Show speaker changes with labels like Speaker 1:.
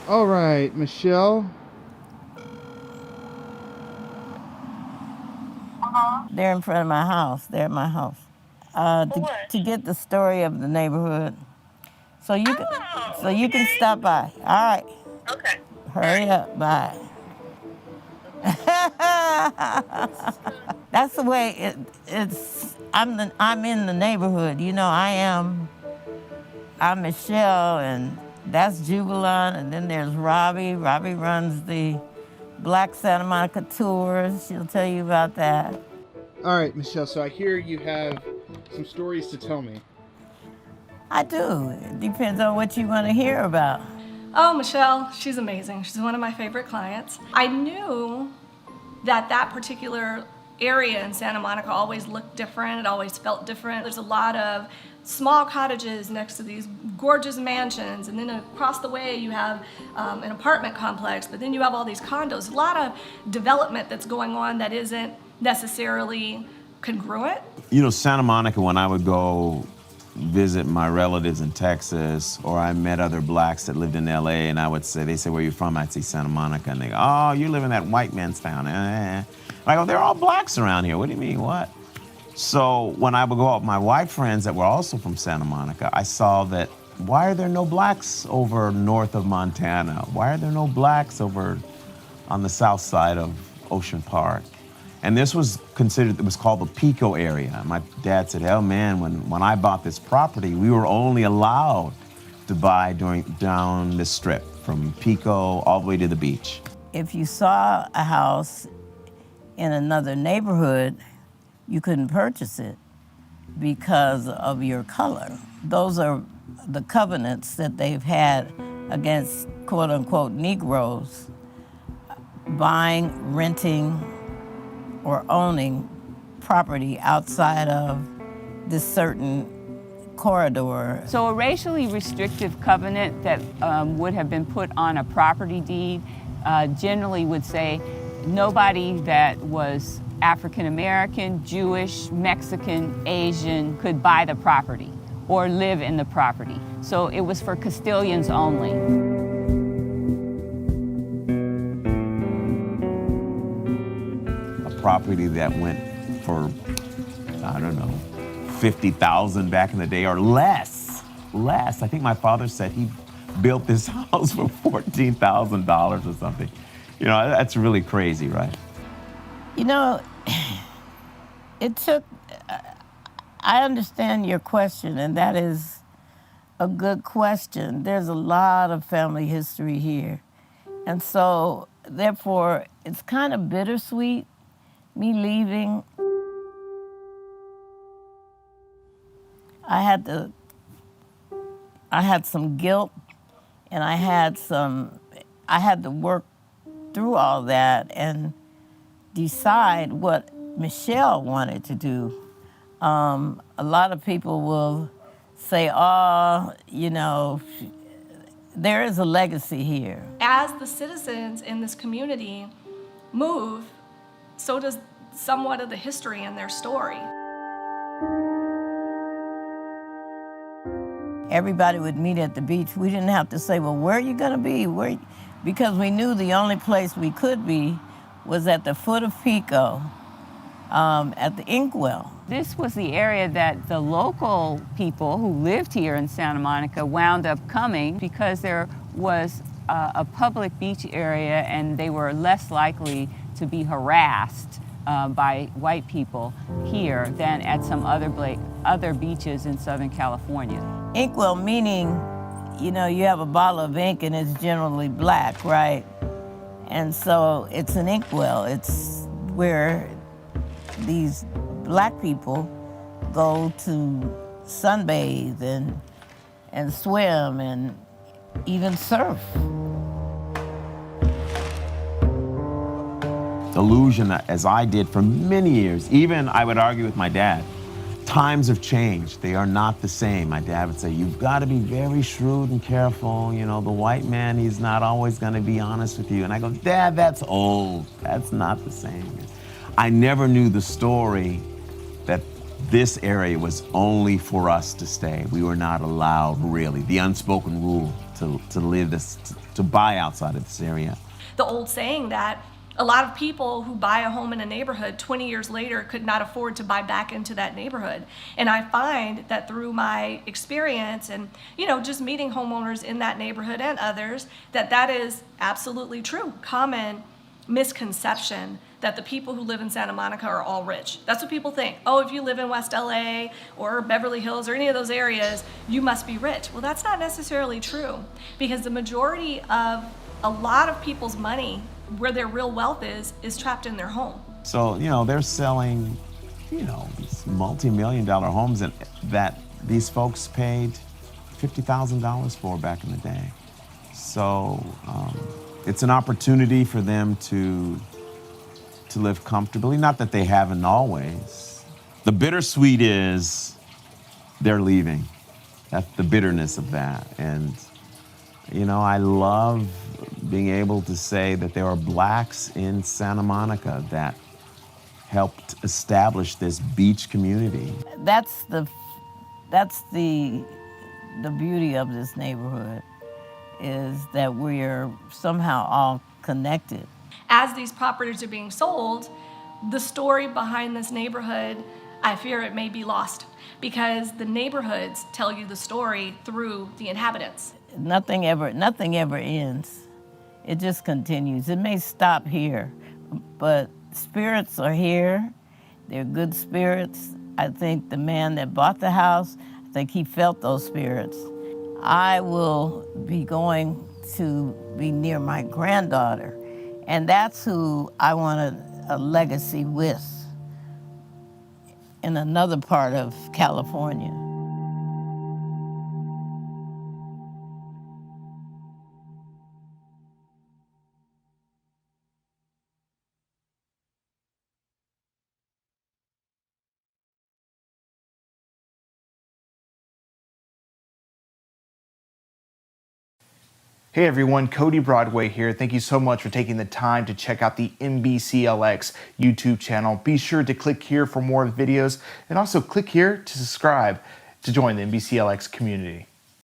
Speaker 1: All right, Michelle.
Speaker 2: They're in front of my house. They're at my house. To get the story of the neighborhood. So you can stop by. All right.
Speaker 3: Okay.
Speaker 2: Hurry up. Bye. That's the way it's. I'm in the neighborhood. You know, I'm Michelle, and that's Jubilant, and then there's Robbie. Robbie runs the Black Santa Monica tours. She'll tell you about that.
Speaker 1: All right, Michelle. So I hear you have some stories to tell me.
Speaker 2: I do. It depends on what you want to hear about.
Speaker 4: Oh, Michelle, she's amazing. She's one of my favorite clients. I knew that particular area in Santa Monica always looked different. It always felt different. There's a lot of small cottages next to these gorgeous mansions, and then across the way you have an apartment complex, but then you have all these condos. A lot of development that's going on that isn't necessarily congruent.
Speaker 5: You know, Santa Monica, when I would go visit my relatives in Texas, or I met other blacks that lived in LA, and I would say, they say, where are you from? I'd say Santa Monica, and they go, oh, you live in that white man's town. I go, they're all blacks around here. What do you mean, what? So when I would go out with my white friends that were also from Santa Monica, I saw that, why are there no blacks over north of Montana? Why are there no blacks over on the south side of Ocean Park? And this was considered, it was called the Pico area. My dad said, oh man, when I bought this property, we were only allowed to buy down this strip from Pico all the way to the beach.
Speaker 2: If you saw a house in another neighborhood, you couldn't purchase it because of your color. Those are the covenants that they've had against quote unquote Negroes buying, renting, or owning property outside of this certain corridor.
Speaker 6: So a racially restrictive covenant that would have been put on a property deed generally would say nobody that was African American, Jewish, Mexican, Asian could buy the property or live in the property. So it was for custodians only.
Speaker 5: Property that went for, I don't know, $50,000 back in the day or less. I think my father said he built this house for $14,000 or something. You know, that's really crazy, right?
Speaker 2: You know, it took, I understand your question, and that is a good question. There's a lot of family history here. And so, therefore, it's kind of bittersweet, me leaving. I had some guilt, and I had to work through all that and decide what Michelle wanted to do. A lot of people will say, oh, you know, there is a legacy here.
Speaker 4: As the citizens in this community move, so does somewhat of the history in their story.
Speaker 2: Everybody would meet at the beach. We didn't have to say, well, where are you gonna be? Because we knew the only place we could be was at the foot of Pico, at the Inkwell.
Speaker 6: This was the area that the local people who lived here in Santa Monica wound up coming because there was a public beach area and they were less likely to be harassed by white people here than at some other beaches in Southern California.
Speaker 2: Inkwell meaning, you know, you have a bottle of ink and it's generally black, right? And so it's an inkwell. It's where these black people go to sunbathe and swim and even surf.
Speaker 5: Illusion, as I did for many years, even I would argue with my dad, times have changed. They are not the same. My dad would say, you've got to be very shrewd and careful. You know, the white man, he's not always going to be honest with you. And I go, Dad, that's old. That's not the same. I never knew the story that this area was only for us to stay. We were not allowed, really, the unspoken rule, to live this, to buy outside of this area.
Speaker 4: The old saying that a lot of people who buy a home in a neighborhood 20 years later could not afford to buy back into that neighborhood. And I find that through my experience and, just meeting homeowners in that neighborhood and others, that is absolutely true. Common misconception that the people who live in Santa Monica are all rich. That's what people think. Oh, if you live in West LA or Beverly Hills or any of those areas, you must be rich. Well, that's not necessarily true, because the majority of a lot of people's money, where their real wealth is trapped in their home.
Speaker 5: So, they're selling, these multi-million-dollar homes that these folks paid $50,000 for back in the day. So it's an opportunity for them to live comfortably. Not that they haven't always. The bittersweet is they're leaving. That's the bitterness of that. And, I love being able to say that there are blacks in Santa Monica that helped establish this beach community.
Speaker 2: That's the beauty of this neighborhood, is that we're somehow all connected.
Speaker 4: As these properties are being sold, the story behind this neighborhood, I fear it may be lost, because the neighborhoods tell you the story through the inhabitants.
Speaker 2: Nothing ever ends. It just continues. It may stop here, but spirits are here. They're good spirits. I think the man that bought the house, I think he felt those spirits. I will be going to be near my granddaughter, and that's who I want a legacy with in another part of California.
Speaker 3: Hey everyone, Cody Broadway here. Thank you so much for taking the time to check out the NBCLX YouTube channel. Be sure to click here for more videos, and also click here to subscribe to join the NBCLX community.